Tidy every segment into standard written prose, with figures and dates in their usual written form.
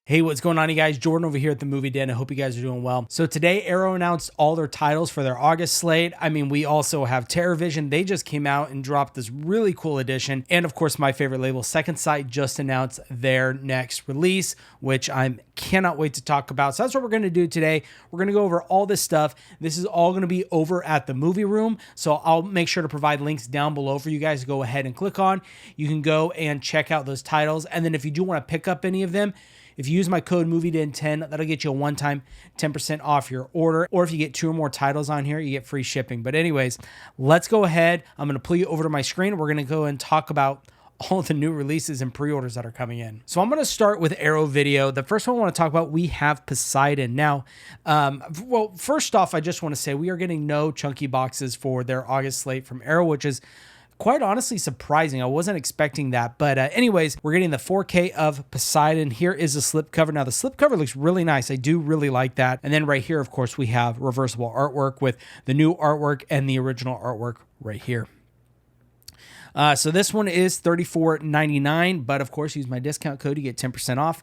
Hey, what's going on, you guys? Jordan over here at the Movie Den. I hope you guys are doing well. So today, Arrow announced all their titles for their August slate. I mean, we also have Terror Vision. They just came out and dropped this really cool edition. And of course, my favorite label, Second Sight, just announced their next release, which I cannot wait to talk about. So that's what we're going to do today. We're going to go over all this stuff. This is all going to be over at the movie room. So I'll make sure to provide links down below for you guys to go ahead and click on. You can go and check out those titles. And then if you do want to pick up any of them, if you use my code MovieDen10, that'll get you a one-time 10% off your order. Or if you get 2 or more titles on here, you get free shipping. But anyways, let's go ahead. I'm going to pull you over to my screen. We're going to go and talk about all the new releases and pre-orders that are coming in. So I'm going to start with Arrow Video. The first one I want to talk about, we have Poseidon. Now, well, first off, I just want to say we are getting no chunky boxes for their August slate from Arrow, which is quite honestly surprising. I wasn't expecting that. But anyways, we're getting the 4K of Poseidon. Here is the slipcover. Now, the slipcover looks really nice. I do really like that. And then right here, of course, we have reversible artwork with the new artwork and the original artwork right here. So this one is $34.99, but of course, use my discount code to get 10% off.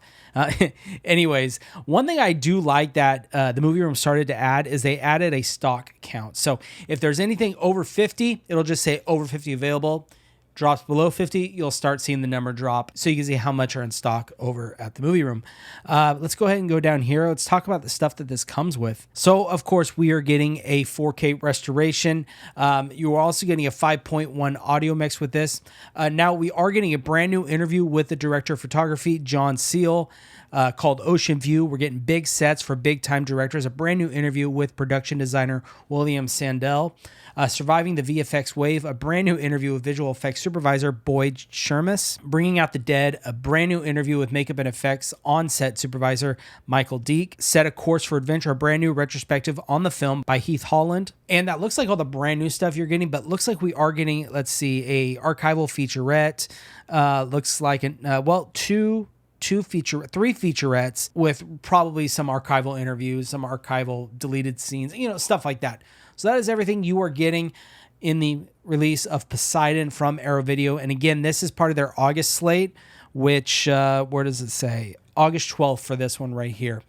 Anyways, one thing I do like that the movie room started to add is they added a stock count. So if there's anything over 50, it'll just say over 50 available. Drops below 50, you'll start seeing the number drop so you can see how much are in stock over at the movie room. Let's go ahead and go down here. Let's talk about the stuff that this comes with. So, of course, we are getting a 4K restoration. You are also getting a 5.1 audio mix with this. Now, we are getting a brand new interview with the director of photography, John Seal, called Ocean View. We're getting big sets for big-time directors. A brand new interview with production designer William Sandell. Surviving the VFX Wave, a brand new interview with visual effects supervisor Boyd Shermis. Bringing Out the Dead, a brand new interview with makeup and effects on-set supervisor Michael Deek. Set a Course for Adventure, a brand new retrospective on the film by Heath Holland. And that looks like all the brand new stuff you're getting, but looks like we are getting, let's see, a archival featurette. Looks like, three featurettes with probably some archival interviews, some archival deleted scenes, stuff like that. So that is everything you are getting in the release of Poseidon from Arrow Video. And again, this is part of their August slate, which, where does it say? August 12th for this one right here.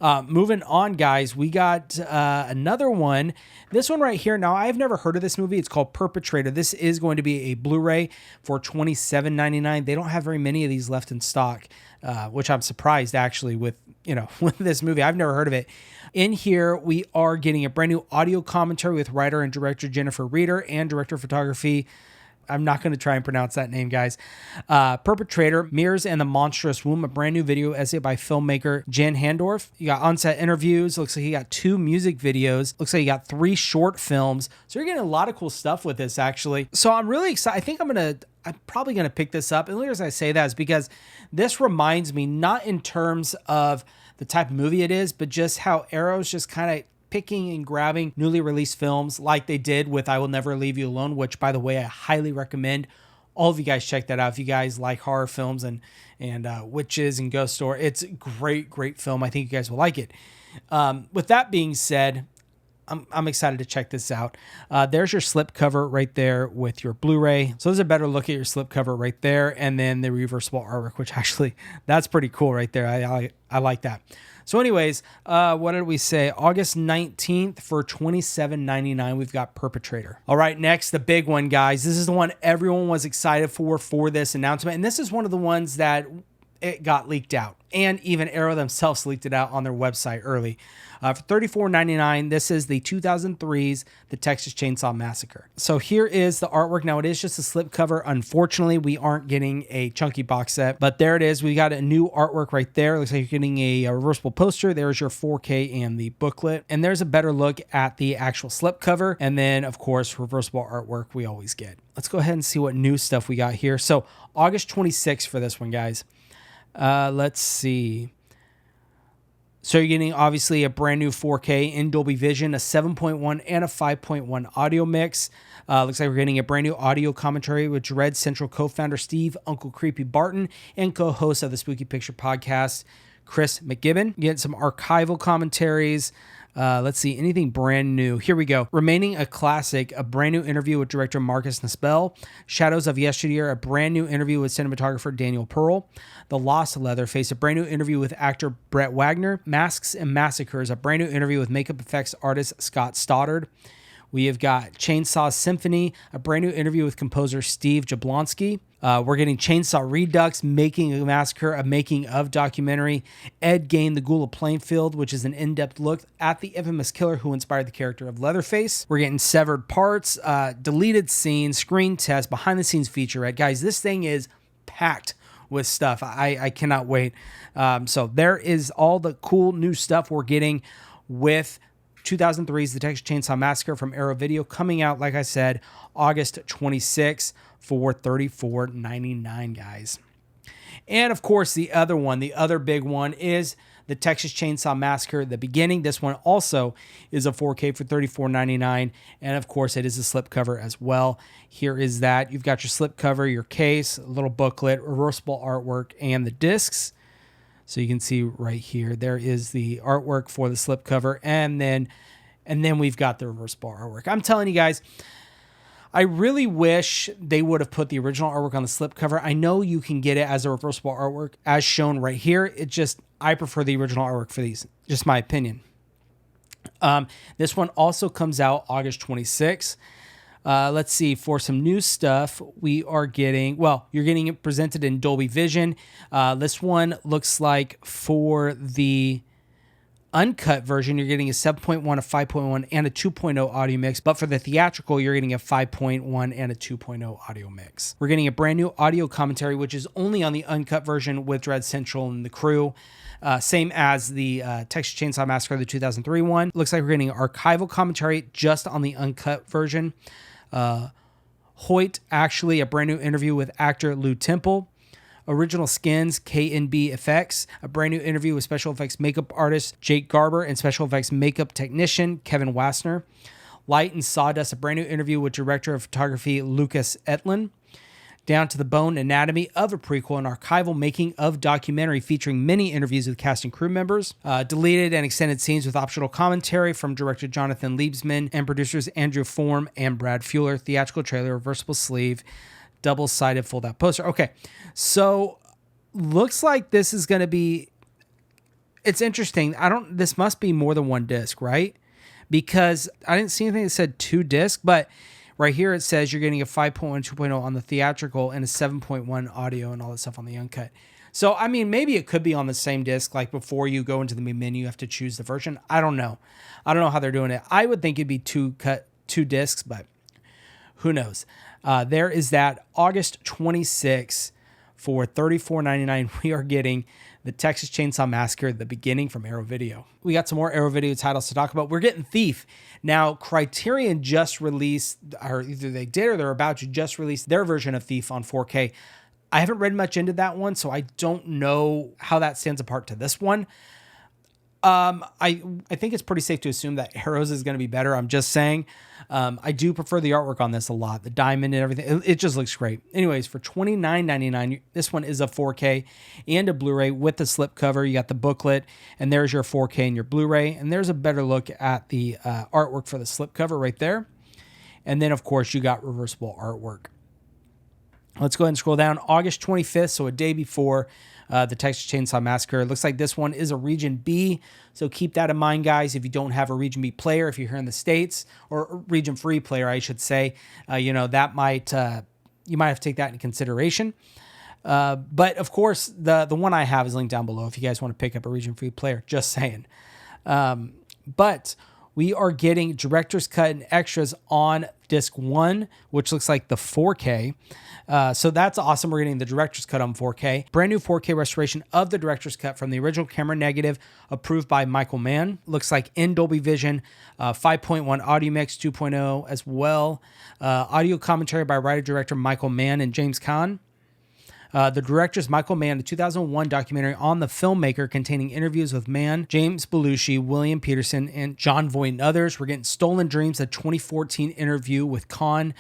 Moving on, guys, we got another one. This one right here. Now, I've never heard of this movie. It's called Perpetrator. This is going to be a Blu-ray for $27.99. They don't have very many of these left in stock, which I'm surprised actually with this movie. I've never heard of it. In here, we are getting a brand new audio commentary with writer and director Jennifer Reeder and director of photography. I'm not going to try and pronounce that name, guys. Perpetrator, Mirrors and the Monstrous Womb, a brand new video essay by filmmaker Jen Handorf. You got on-set interviews. Looks like you got 2 music videos. Looks like you got 3 short films. So you're getting a lot of cool stuff with this, actually. So I'm really excited. I think I'm probably going to pick this up. And the reason I say that is because this reminds me, not in terms of the type of movie it is, but just how Arrow's just kind of picking and grabbing newly released films like they did with I Will Never Leave You Alone, which, by the way, I highly recommend all of you guys check that out. If you guys like horror films and witches and ghost story, it's a great film. I think you guys will like it. With that being said, I'm excited to check this out. There's your slipcover right there with your Blu-ray. So there's a better look at your slipcover right there. And then the reversible artwork, which actually, that's pretty cool right there. I like that. So anyways, what did we say? August 19th for $27.99, we've got Perpetrator. All right, next, the big one, guys. This is the one everyone was excited for this announcement. And this is one of the ones that it got leaked out. And even Arrow themselves leaked it out on their website early. For $34.99, this is the 2003's The Texas Chainsaw Massacre. So here is the artwork. Now, it is just a slipcover. Unfortunately, we aren't getting a chunky box set, but there it is. We got a new artwork right there. Looks like you're getting a reversible poster. There's your 4K and the booklet. And there's a better look at the actual slipcover. And then, of course, reversible artwork we always get. Let's go ahead and see what new stuff we got here. So August 26th for this one, guys. Let's see. So you're getting obviously a brand new 4K in Dolby Vision, a 7.1 and a 5.1 audio mix. Looks like we're getting a brand new audio commentary with Dread Central co-founder Steve Uncle Creepy Barton and co-host of the Spooky Picture podcast, Chris McGibbon. You get some archival commentaries. Let's see, anything brand new. Here we go. Remaining a classic, a brand new interview with director Marcus Nispel. Shadows of Yesteryear, a brand new interview with cinematographer Daniel Pearl. The Lost Leatherface, a brand new interview with actor Brett Wagner. Masks and Massacres, a brand new interview with makeup effects artist Scott Stoddard. We have got Chainsaw Symphony, a brand new interview with composer Steve Jablonski. We're getting Chainsaw Redux, Making a Massacre, a making of documentary. Ed Gein, The Ghoul of Plainfield, which is an in-depth look at the infamous killer who inspired the character of Leatherface. We're getting Severed Parts, deleted scenes, screen test, behind-the-scenes featurette. Guys, this thing is packed with stuff. I cannot wait. So there is all the cool new stuff we're getting with 2003's The Texas Chainsaw Massacre from Arrow Video, coming out, like I said, August 26th for $34.99, guys. And of course, the other big one is The Texas Chainsaw Massacre, The Beginning. This one also is a 4K for $34.99. And of course, it is a slipcover as well. Here is that. You've got your slipcover, your case, a little booklet, reversible artwork, and the discs. So you can see right here, there is the artwork for the slipcover, and then we've got the reversible artwork. I'm telling you guys, I really wish they would have put the original artwork on the slipcover. I know you can get it as a reversible artwork, as shown right here. I prefer the original artwork for these. Just my opinion. This one also comes out August 26th. Let's see, for some new stuff, we are getting, you're getting it presented in Dolby Vision. This one looks like for the uncut version, you're getting a 7.1, a 5.1, and a 2.0 audio mix. But for the theatrical, you're getting a 5.1 and a 2.0 audio mix. We're getting a brand new audio commentary, which is only on the uncut version with Dread Central and the crew. Same as the Texas Chainsaw Massacre, the 2003 one. Looks like we're getting archival commentary just on the uncut version. Hoyt, actually, a brand new interview with actor Lou Temple. Original Skins, K&B Effects, a brand new interview with special effects makeup artist Jake Garber and special effects makeup technician Kevin Wassner. Light and Sawdust, a brand new interview with director of photography Lucas Etlin. Down to the Bone, Anatomy of a Prequel, an archival making of documentary featuring many interviews with cast and crew members. Deleted and extended scenes with optional commentary from director Jonathan Liebsman and producers Andrew Form and Brad Fuller. Theatrical trailer, reversible sleeve, double-sided fold-out poster. Okay, so looks like this is going to be... It's interesting. This must be more than one disc, right? Because I didn't see anything that said 2 discs, but... Right here it says you're getting a 5.1, 2.0 on the theatrical and a 7.1 audio and all that stuff on the uncut. So, I mean, maybe it could be on the same disc. Like before you go into the main menu, you have to choose the version. I don't know. I don't know how they're doing it. I would think it'd be two discs, but who knows? There is that August 26th for $34.99. We are getting The Texas Chainsaw Massacre, The Beginning from Arrow Video. We got some more Arrow Video titles to talk about. We're getting Thief. Now, Criterion just released, or either they did or they're about to just release their version of Thief on 4K. I haven't read much into that one, so I don't know how that stands apart to this one. I think it's pretty safe to assume that Arrow's is going to be better. I'm just saying. I do prefer the artwork on this a lot. The diamond and everything. It just looks great. Anyways, for $29.99, this one is a 4K and a Blu-ray with the slipcover. You got the booklet, and there's your 4K and your Blu-ray. And there's a better look at the artwork for the slipcover right there. And then, of course, you got reversible artwork. Let's go ahead and scroll down. August 25th, so a day before the Texas Chainsaw Massacre. It looks like this one is a Region B, so keep that in mind, guys. If you don't have a Region B player, if you're here in the States, or a Region Free player, I should say, that might you might have to take that into consideration. But of course, the one I have is linked down below if you guys want to pick up a Region Free player. Just saying. But we are getting director's cut and extras on disc 1, which looks like the 4K. So that's awesome. We're getting the director's cut on 4K. Brand new 4K restoration of the director's cut from the original camera negative, approved by Michael Mann. Looks like in Dolby Vision, 5.1 audio mix, 2.0 as well. Audio commentary by writer-director Michael Mann and James Caan. The director's Michael Mann, the 2001 documentary on the filmmaker containing interviews with Mann, James Belushi, William Peterson, and John Voight and others. We're getting Stolen Dreams, a 2014 interview with Caan.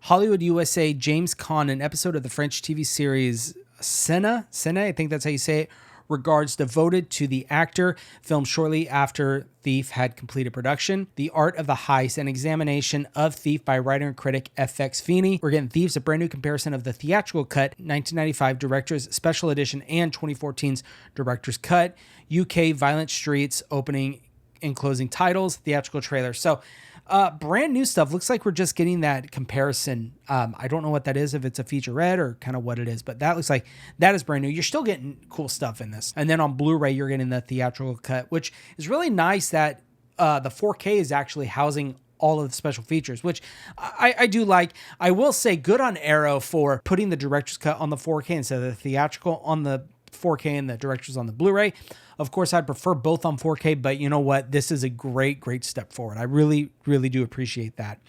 Hollywood USA, James Caan, an episode of the French TV series Senna, I think that's how you say it, Regards devoted to the actor, filmed shortly after Thief had completed production. The Art of the Heist, an examination of Thief by writer and critic F.X. Feeney. We're getting Thieves, a brand new comparison of the theatrical cut, 1995 Director's Special Edition, and 2014's Director's Cut. UK Violent Streets, opening and closing titles, theatrical trailer. So, brand new stuff. Looks like we're just getting that comparison. I don't know what that is, if it's a featurette or kind of what it is, but that looks like that is brand new. You're still getting cool stuff in this. And then on Blu-ray, you're getting the theatrical cut, which is really nice that the 4K is actually housing all of the special features, which I do like. I will say good on Arrow for putting the director's cut on the 4K instead of the theatrical on the 4K and the director's on the Blu-ray. Of course, I'd prefer both on 4K, but you know what? This is a great step forward. I really do appreciate that.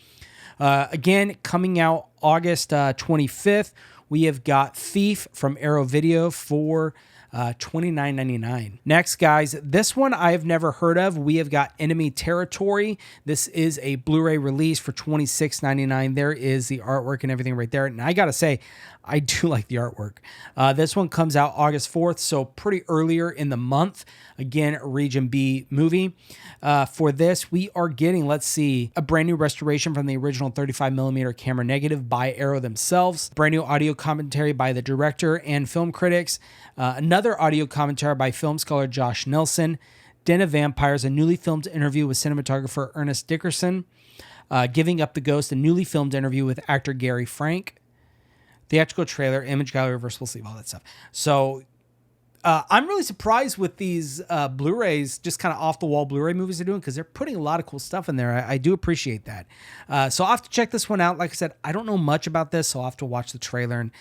Again, coming out August 25th, we have got Thief from Arrow Video for $29.99. Next, guys, this one I have never heard of. We have got Enemy Territory. This is a Blu-ray release for $26.99. There is the artwork and everything right there. And I gotta say, I do like the artwork. This one comes out August 4th, so pretty earlier in the month. Again, a Region B movie. For this, we are getting, let's see, a brand new restoration from the original 35mm camera negative by Arrow themselves. Brand new audio commentary by the director and film critics. Another audio commentary by film scholar Josh Nelson. Den of Vampires, a newly filmed interview with cinematographer Ernest Dickerson. Giving Up the Ghost, a newly filmed interview with actor Gary Frank. Theatrical trailer, image gallery, reversible sleeve, all that stuff. So I'm really surprised with these Blu-rays, just kind of off-the-wall Blu-ray movies they're doing, because they're putting a lot of cool stuff in there. I do appreciate that. So I'll have to check this one out. Like I said, I don't know much about this, so I'll have to watch the trailer and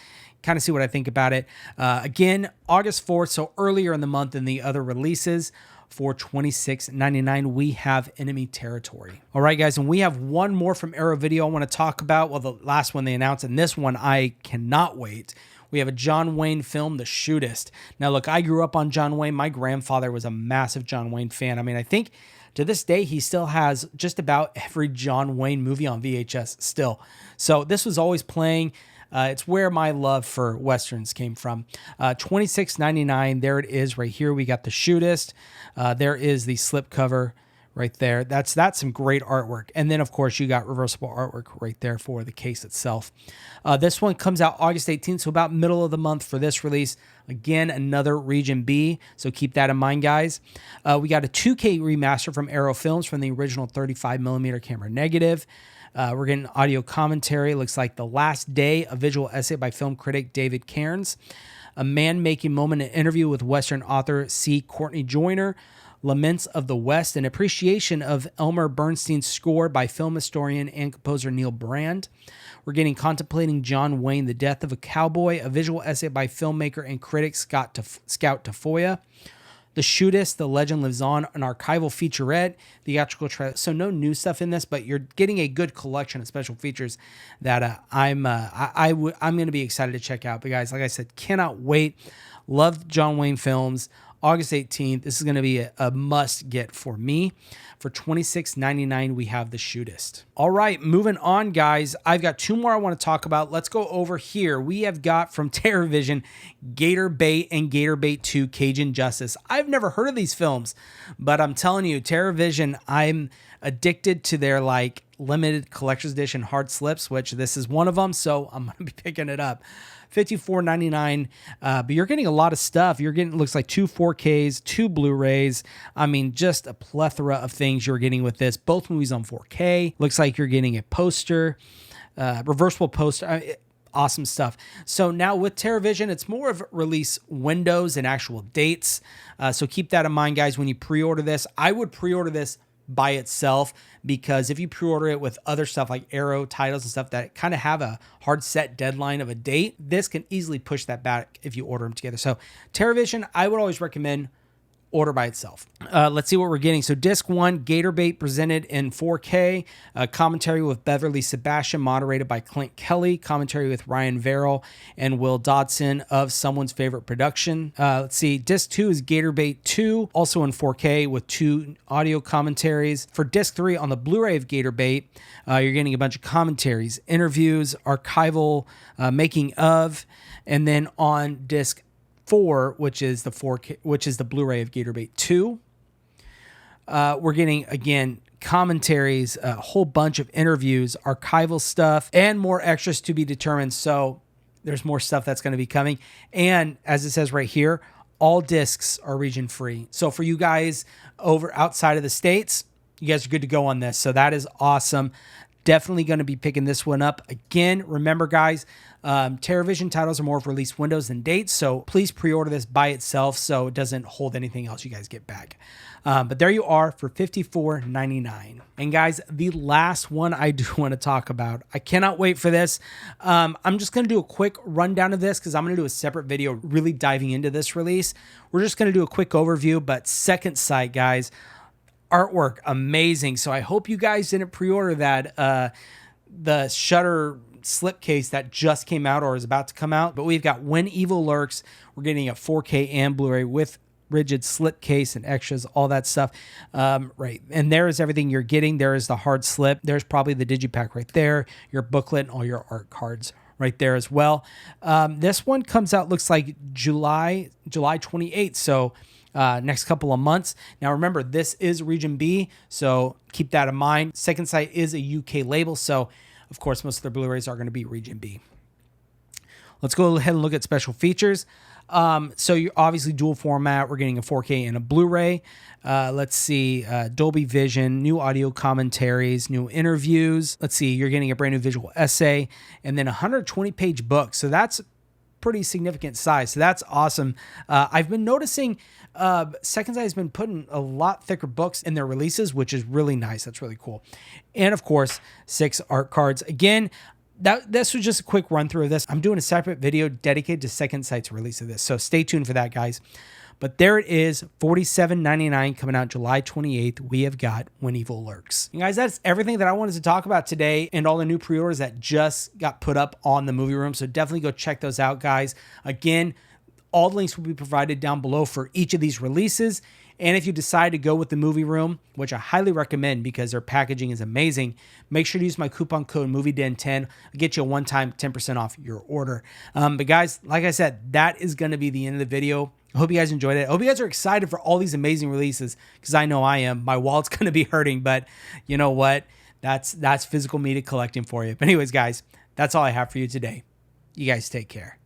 kind of see what I think about it. Again, August 4th, so earlier in the month than the other releases. For $26.99, we have Enemy Territory. All right, guys, and we have one more from Arrow Video I want to talk about. Well, the last one they announced, and this one I cannot wait. We have a John Wayne film, The Shootist. Now, look, I grew up on John Wayne. My grandfather was a massive John Wayne fan. I mean, I think to this day, he still has just about every John Wayne movie on VHS still. So this was always playing. It's where my love for Westerns came from. $26.99. There it is right here. We got The Shootist. There is the slipcover right there. That's some great artwork. And then, of course, you got reversible artwork right there for the case itself. This one comes out August 18th, so about middle of the month for this release. Again, another Region B, so keep that in mind, guys. We got a 2K remaster from Arrow Films from the original 35mm camera negative. We're getting audio commentary. Looks like The Last Day, a visual essay by film critic David Cairns. A Man-Making Moment, an interview with Western author C. Courtney Joyner. Laments of the West, an appreciation of Elmer Bernstein's score by film historian and composer Neil Brand. We're getting Contemplating John Wayne, the Death of a Cowboy, a visual essay by filmmaker and critic Scout Tafoya. The Shootist, The Legend Lives On, an archival featurette, theatrical trailer. So no new stuff in this, but you're getting a good collection of special features that I'm going to be excited to check out. But guys, like I said, cannot wait. Love John Wayne films. August 18th. This is going to be a must get for me. For $26.99, we have The Shootist. All right, moving on, guys. I've got two more I want to talk about. Let's go over here. We have got from TerrorVision, Gator Bait and Gator Bait 2, Cajun Justice. I've never heard of these films, but I'm telling you, TerrorVision, I'm addicted to their limited collector's edition hard slips, which this is one of them, so I'm going to be picking it up. $54.99, but you're getting a lot of stuff. You're getting, looks like 2 4Ks, 2 Blu-rays. I mean, just a plethora of things you're getting with this. Both movies on 4K. Looks like you're getting a poster, reversible poster. Awesome stuff. So now with TerrorVision, it's more of release windows and actual dates. So keep that in mind, guys, when you pre-order this. I would pre-order this by itself, because if you pre-order it with other stuff like Arrow titles and stuff that kind of have a hard set deadline of a date, this can easily push that back if you order them together. So TerrorVision, I would always recommend order by itself. Let's see what we're getting. So disc 1, Gator Bait, presented in 4K. Commentary with Beverly Sebastian, moderated by Clint Kelly. Commentary with Ryan Verrill and Will Dodson of Someone's Favorite Production. Let's see. Disc 2 is Gator Bait 2, also in 4K with 2 audio commentaries. For disc 3 on the Blu-ray of Gator Bait, you're getting a bunch of commentaries, interviews, archival, making of, and then on disc 4, which is the 4K, which is the Blu-ray of Gator Bait 2. We're getting, again, commentaries, a whole bunch of interviews, archival stuff, and more extras to be determined. So there's more stuff that's going to be coming. And as it says right here, all discs are region free. So for you guys over outside of the States, you guys are good to go on this. So that is awesome. Definitely going to be picking this one up. Again, remember guys, TerrorVision titles are more of release windows than dates. So please pre-order this by itself so it doesn't hold anything else you guys get back. But there you are for $54.99. And guys, the last one I do want to talk about. I cannot wait for this. I'm just going to do a quick rundown of this because I'm going to do a separate video really diving into this release. We're just going to do a quick overview, but Second Sight, guys, artwork, amazing. So I hope you guys didn't pre-order that, the Shutter slipcase that just came out or is about to come out. But we've got When Evil Lurks. We're getting a 4K and Blu-ray with rigid slipcase and extras, all that stuff. Right. And there is everything you're getting. There is the hard slip. There's probably the digipack right there, your booklet, and all your art cards right there as well. This one comes out, looks like July 28th. So next couple of months. Now, remember, this is Region B, so keep that in mind. Second Sight is a UK label, so of course, most of their Blu-rays are going to be Region B. Let's go ahead and look at special features. So you're obviously dual format. We're getting a 4K and a Blu-ray. Let's see, Dolby Vision, new audio commentaries, new interviews. Let's see, you're getting a brand new visual essay, and then a 120-page book. So that's pretty significant size. So that's awesome. I've been noticing Second Sight has been putting a lot thicker books in their releases, which is really nice. That's really cool. And of course, 6 art cards. Again, this was just a quick run through of this. I'm doing a separate video dedicated to Second Sight's release of this. So stay tuned for that, guys. But there it is, $47.99 coming out July 28th. We have got When Evil Lurks. And guys, that's everything that I wanted to talk about today and all the new pre-orders that just got put up on the movie room. So definitely go check those out, guys. Again, all the links will be provided down below for each of these releases. And if you decide to go with the movie room, which I highly recommend because their packaging is amazing, make sure to use my coupon code MovieDen10. I'll get you a one-time 10% off your order. But guys, like I said, that is going to be the end of the video. I hope you guys enjoyed it. I hope you guys are excited for all these amazing releases because I know I am. My wallet's going to be hurting, but you know what? That's physical media collecting for you. But anyways, guys, that's all I have for you today. You guys take care.